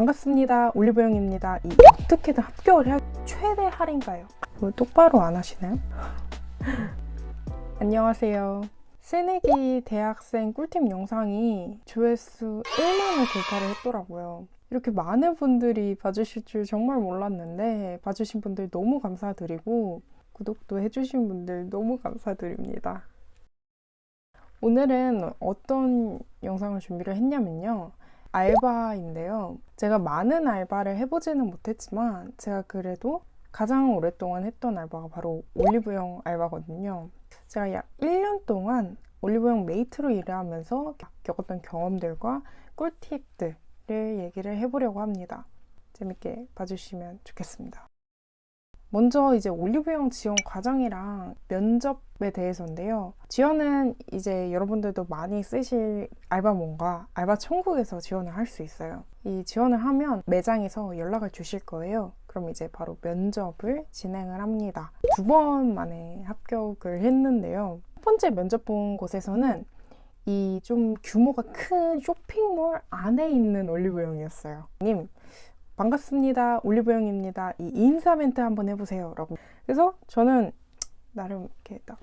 반갑습니다. 올리브영입니다. 어떻게든 합격을 해야 최대 할인가요? 뭐 똑바로 안 하시나요? 안녕하세요. 새내기 대학생 꿀팁 영상이 조회수 1만을 돌파를 했더라고요. 이렇게 많은 분들이 봐주실 줄 정말 몰랐는데 봐주신 분들 너무 감사드리고 구독도 해주신 분들 너무 감사드립니다. 오늘은 어떤 영상을 준비를 했냐면요. 알바인데요. 제가 많은 알바를 해보지는 못했지만 제가 그래도 가장 오랫동안 했던 알바가 바로 올리브영 알바거든요. 제가 약 1년 동안 올리브영 메이트로 일하면서 겪었던 경험들과 꿀팁들을 얘기를 해보려고 합니다. 재밌게 봐주시면 좋겠습니다. 먼저 이제 올리브영 지원 과정이랑 면접에 대해서인데요. 지원은 이제 여러분들도 많이 쓰실 알바몬과 알바천국에서 지원을 할 수 있어요. 이 지원을 하면 매장에서 연락을 주실 거예요. 그럼 이제 바로 면접을 진행을 합니다. 2번 만에 합격을 했는데요. 첫 번째 면접 본 곳에서는 이 좀 규모가 큰 쇼핑몰 안에 있는 올리브영이었어요. 님, 반갑습니다. 올리브영입니다. 이 인사 멘트 한번 해보세요. 라고. 그래서 저는 나름 이렇게 딱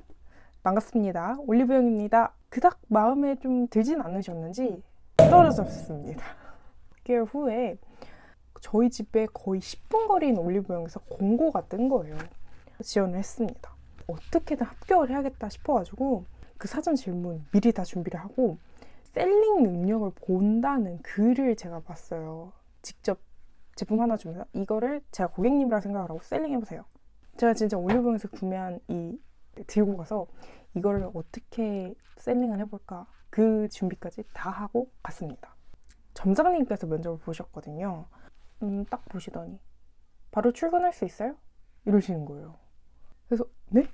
반갑습니다. 올리브영입니다. 그닥 마음에 좀 들진 않으셨는지 떨어졌습니다. 6개월 후에 저희 집에 거의 10분 거리인 올리브영에서 공고가 뜬 거예요. 지원을 했습니다. 어떻게든 합격을 해야겠다 싶어가지고 그 사전 질문 미리 다 준비를 하고 셀링 능력을 본다는 글을 제가 봤어요. 직접 제품 하나 주면서 이거를 제가 고객님이라 생각을 하고 셀링해보세요. 제가 진짜 올리브영에서 구매한 들고 가서 이거를 어떻게 셀링을 해볼까 그 준비까지 다 하고 갔습니다. 점장님께서 면접을 보셨거든요. 딱 보시더니 바로 출근할 수 있어요? 이러시는 거예요. 그래서 네?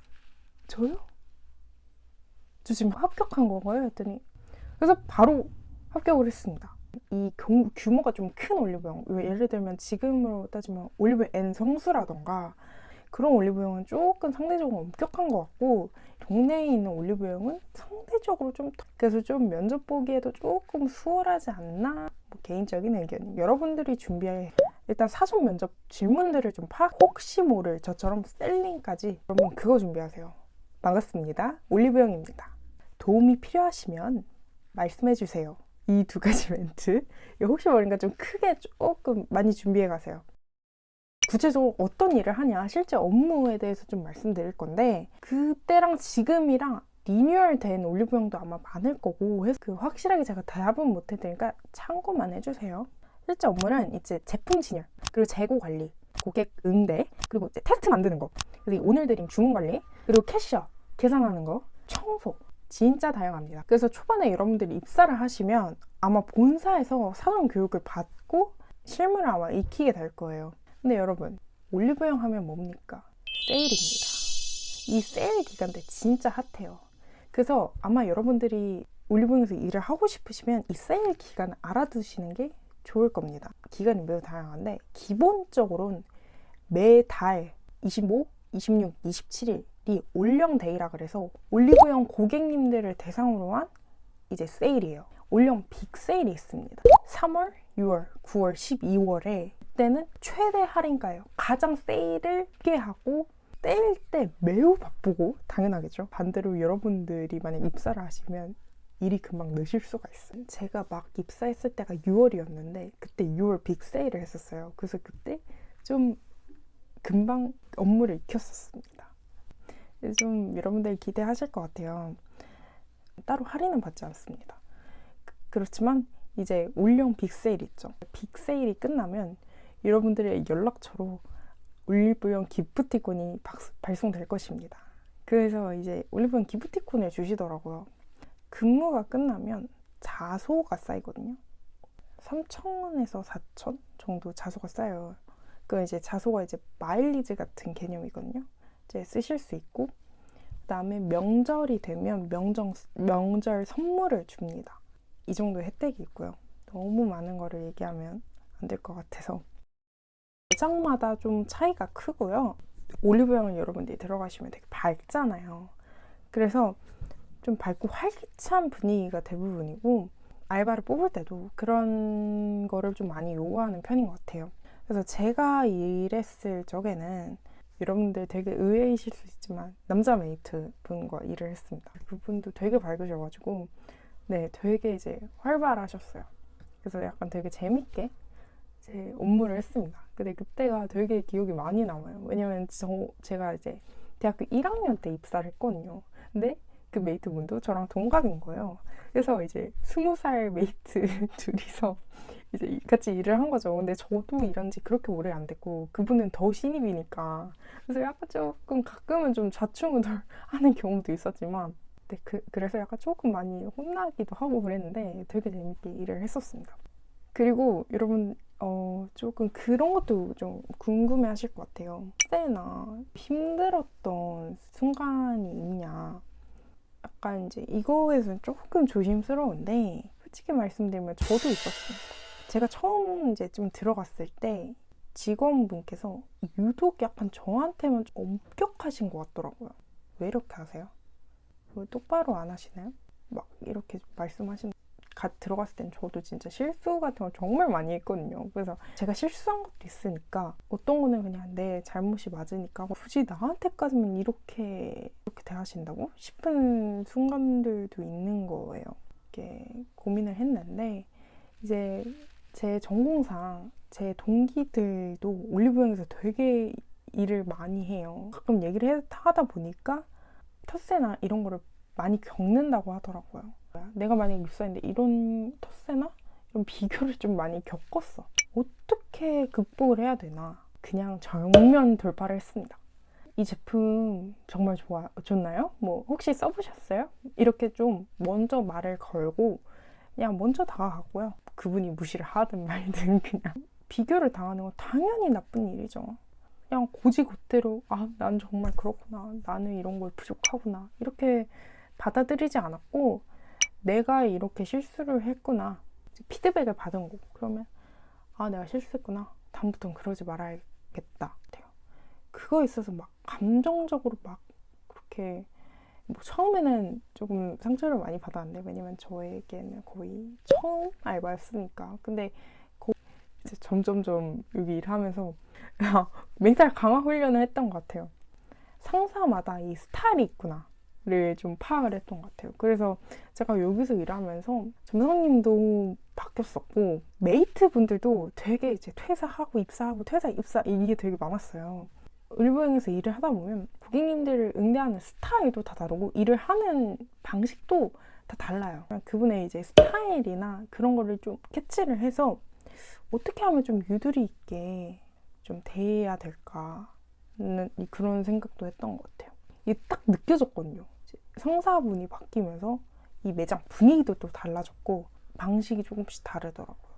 저요? 저 지금 합격한 건가요? 했더니 그래서 바로 합격을 했습니다. 이 규모가 좀 큰 올리브영, 예를 들면 지금으로 따지면 올리브 N 성수라던가 그런 올리브영은 조금 상대적으로 엄격한 것 같고 동네에 있는 올리브영은 상대적으로 좀 그래서 좀 면접 보기에도 조금 수월하지 않나? 뭐 개인적인 의견. 여러분들이 준비할 일단 사전 면접 질문들을 좀 혹시 모를 저처럼 셀링까지 여러분 그거 준비하세요. 반갑습니다. 올리브영입니다. 도움이 필요하시면 말씀해주세요. 이 2가지 멘트 혹시 모르니까 좀 크게 조금 많이 준비해 가세요. 구체적으로 어떤 일을 하냐 실제 업무에 대해서 좀 말씀드릴 건데 그때랑 지금이랑 리뉴얼 된 올리브영도 아마 많을 거고 해서 확실하게 제가 답은 못 해드리니까 참고만 해주세요. 실제 업무는 이제 제품 진열 그리고 재고 관리 고객 응대 그리고 이제 테스트 만드는 거 그리고 오늘 드림 주문 관리 그리고 캐셔 계산하는 거 청소 진짜 다양합니다. 그래서 초반에 여러분들이 입사를 하시면 아마 본사에서 사전 교육을 받고 실무를 아마 익히게 될 거예요. 근데 여러분 올리브영 하면 뭡니까? 세일입니다. 이 세일 기간 때 진짜 핫해요. 그래서 아마 여러분들이 올리브영에서 일을 하고 싶으시면 이 세일 기간을 알아두시는 게 좋을 겁니다. 기간이 매우 다양한데 기본적으로는 매달 25, 26, 27일 이 올영 데이라 그래서 올리브영 고객님들을 대상으로 한 이제 세일이에요. 올영 빅 세일이 있습니다. 3월, 6월, 9월, 12월에 이때는 최대 할인가요. 가장 세일을 크게 하고 세일 때 매우 바쁘고 당연하겠죠. 반대로 여러분들이 만약 입사를 하시면 일이 금방 느실 수가 있어요. 제가 막 입사했을 때가 6월이었는데 그때 6월 빅 세일을 했었어요. 그래서 그때 좀 금방 업무를 익혔었습니다. 좀 여러분들 기대하실 것 같아요. 따로 할인은 받지 않습니다. 그렇지만 이제 올영 빅세일 있죠. 빅세일이 끝나면 여러분들의 연락처로 올리브영 기프티콘이 발송될 것입니다. 그래서 이제 올리브영 기프티콘을 주시더라고요. 근무가 끝나면 자소가 쌓이거든요. 3,000원에서 4,000 정도 자소가 쌓여요. 그 이제 자소가 이제 마일리지 같은 개념이거든요. 이제 쓰실 수 있고 그다음에 명절이 되면 명절 선물을 줍니다. 이 정도의 혜택이 있고요. 너무 많은 거를 얘기하면 안 될 것 같아서 매장마다 좀 차이가 크고요. 올리브영을 여러분들이 들어가시면 되게 밝잖아요. 그래서 좀 밝고 활기찬 분위기가 대부분이고 알바를 뽑을 때도 그런 거를 좀 많이 요구하는 편인 것 같아요. 그래서 제가 일했을 적에는 여러분들 되게 의외이실 수 있지만 남자 메이트 분과 일을 했습니다. 그분도 되게 밝으셔가지고 네, 되게 이제 활발하셨어요. 그래서 약간 되게 재밌게 제 업무를 했습니다. 근데 그때가 되게 기억이 많이 남아요. 왜냐면 제가 이제 대학교 1학년 때 입사를 했거든요. 근데 그 메이트분도 저랑 동갑인 거예요. 그래서 이제 20살 메이트 둘이서 이제 같이 일을 한 거죠. 근데 저도 일한 지 그렇게 오래 안 됐고 그분은 더 신입이니까 그래서 약간 조금 가끔은 좀 좌충우돌 하는 경우도 있었지만 네, 그래서 약간 조금 많이 혼나기도 하고 그랬는데 되게 재밌게 일을 했었습니다. 그리고 여러분 조금 그런 것도 좀 궁금해 하실 것 같아요. 때나 힘들었던 순간이 있냐. 약간 이제 이거에서는 조금 조심스러운데 솔직히 말씀드리면 저도 있었습니다. 제가 처음 이제 좀 들어갔을 때 직원분께서 유독 약간 저한테만 좀 엄격하신 것 같더라고요. 왜 이렇게 하세요? 왜 똑바로 안 하시나요? 막 이렇게 말씀하시는 들어갔을 땐 저도 진짜 실수 같은 걸 정말 많이 했거든요. 그래서 제가 실수한 것도 있으니까 어떤 거는 그냥 내 잘못이 맞으니까 굳이 나한테까지만 이렇게 대하신다고 싶은 순간들도 있는 거예요. 이렇게 고민을 했는데 이제 제 전공상 제 동기들도 올리브영에서 되게 일을 많이 해요. 가끔 얘기를 하다 보니까 텃세나 이런 거를 많이 겪는다고 하더라고요. 내가 만약에 입사했는데 이런 텃세나 이런 비교를 좀 많이 겪었어. 어떻게 극복을 해야 되나? 그냥 정면 돌파를 했습니다. 이 제품 정말 좋나요? 뭐 혹시 써보셨어요? 이렇게 좀 먼저 말을 걸고 그냥 먼저 다가가고요. 그분이 무시를 하든 말든 그냥 비교를 당하는 건 당연히 나쁜 일이죠. 그냥 고지고대로 난 정말 그렇구나. 나는 이런 걸 부족하구나. 이렇게 받아들이지 않았고 내가 이렇게 실수를 했구나. 피드백을 받은 거고 그러면 내가 실수했구나. 다음부터는 그러지 말아야겠다. 그거에 있어서 막 감정적으로 막 그렇게 뭐 처음에는 조금 상처를 많이 받았는데 왜냐면 저에게는 거의 처음 알바였으니까. 근데 이제 점점점 여기 일하면서 멘탈 강화 훈련을 했던 것 같아요. 상사마다 이 스타일이 있구나를 좀 파악을 했던 것 같아요. 그래서 제가 여기서 일하면서 점장님도 바뀌었었고 메이트 분들도 되게 이제 퇴사하고 입사하고 퇴사 입사 이게 되게 많았어요. 을보행에서 일을 하다 보면 고객님들을 응대하는 스타일도 다 다르고 일을 하는 방식도 다 달라요. 그분의 이제 스타일이나 그런 거를 좀 캐치를 해서 어떻게 하면 좀 유두리 있게 좀 대해야 될까 그런 생각도 했던 것 같아요. 이게 딱 느껴졌거든요. 상사분이 바뀌면서 이 매장 분위기도 또 달라졌고 방식이 조금씩 다르더라고요.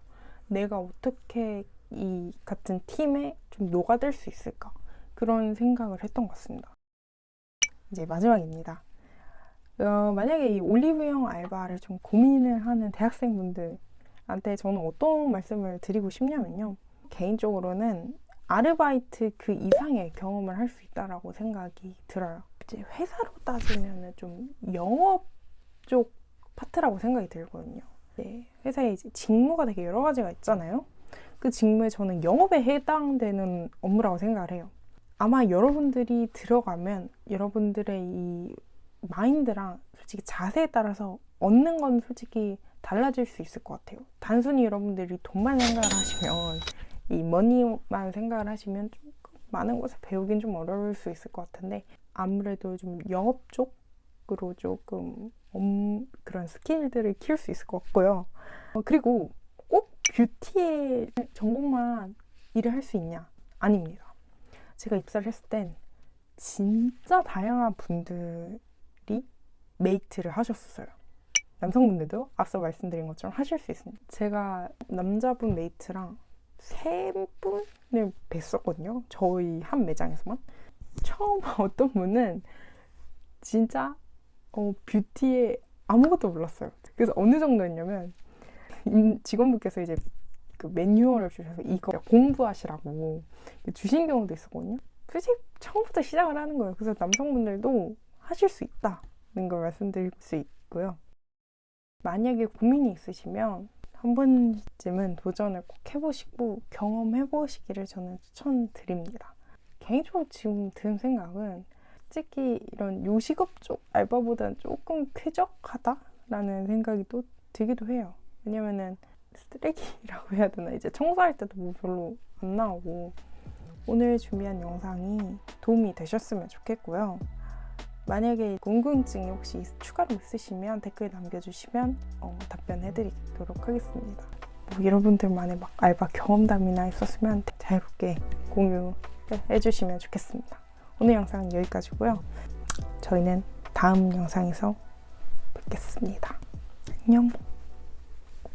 내가 어떻게 이 같은 팀에 좀 녹아들 수 있을까? 그런 생각을 했던 것 같습니다. 이제 마지막입니다. 만약에 이 올리브영 알바를 좀 고민을 하는 대학생분들한테 저는 어떤 말씀을 드리고 싶냐면요. 개인적으로는 아르바이트 그 이상의 경험을 할 수 있다라고 생각이 들어요. 이제 회사로 따지면 좀 영업 쪽 파트라고 생각이 들거든요. 회사에 이제 직무가 되게 여러 가지가 있잖아요. 그 직무에 저는 영업에 해당되는 업무라고 생각을 해요. 아마 여러분들이 들어가면 여러분들의 이 마인드랑 솔직히 자세에 따라서 얻는 건 솔직히 달라질 수 있을 것 같아요. 단순히 여러분들이 돈만 생각을 하시면 이 머니만 생각을 하시면 좀 많은 것을 배우긴 좀 어려울 수 있을 것 같은데 아무래도 좀 영업 쪽으로 조금 그런 스킬들을 키울 수 있을 것 같고요. 그리고 꼭 뷰티의 전공만 일을 할 수 있냐? 아닙니다. 제가 입사를 했을 땐 진짜 다양한 분들이 메이트를 하셨어요. 남성분들도 앞서 말씀드린 것처럼 하실 수 있습니다. 제가 남자분 메이트랑 3분을 뵀었거든요. 저희 한 매장에서만. 처음 어떤 분은 진짜 뷰티에 아무것도 몰랐어요. 그래서 어느 정도였냐면 직원분께서 이제 그 매뉴얼을 주셔서 이거 공부하시라고 주신 경우도 있었거든요. 솔직히 처음부터 시작을 하는 거예요. 그래서 남성분들도 하실 수 있다는 걸 말씀드릴 수 있고요. 만약에 고민이 있으시면 한 번쯤은 도전을 꼭 해보시고 경험해보시기를 저는 추천드립니다. 개인적으로 지금 든 생각은 솔직히 이런 요식업 쪽 알바보다는 조금 쾌적하다라는 생각이 또 들기도 해요. 왜냐면은 쓰레기라고 해야 되나? 이제 청소할 때도 뭐 별로 안 나오고. 오늘 준비한 영상이 도움이 되셨으면 좋겠고요. 만약에 궁금증이 혹시 추가로 있으시면 댓글 남겨주시면 답변해드리도록 하겠습니다. 뭐 여러분들만의 막 알바 경험담이나 있었으면 자유롭게 공유해주시면 좋겠습니다. 오늘 영상은 여기까지고요. 저희는 다음 영상에서 뵙겠습니다. 안녕.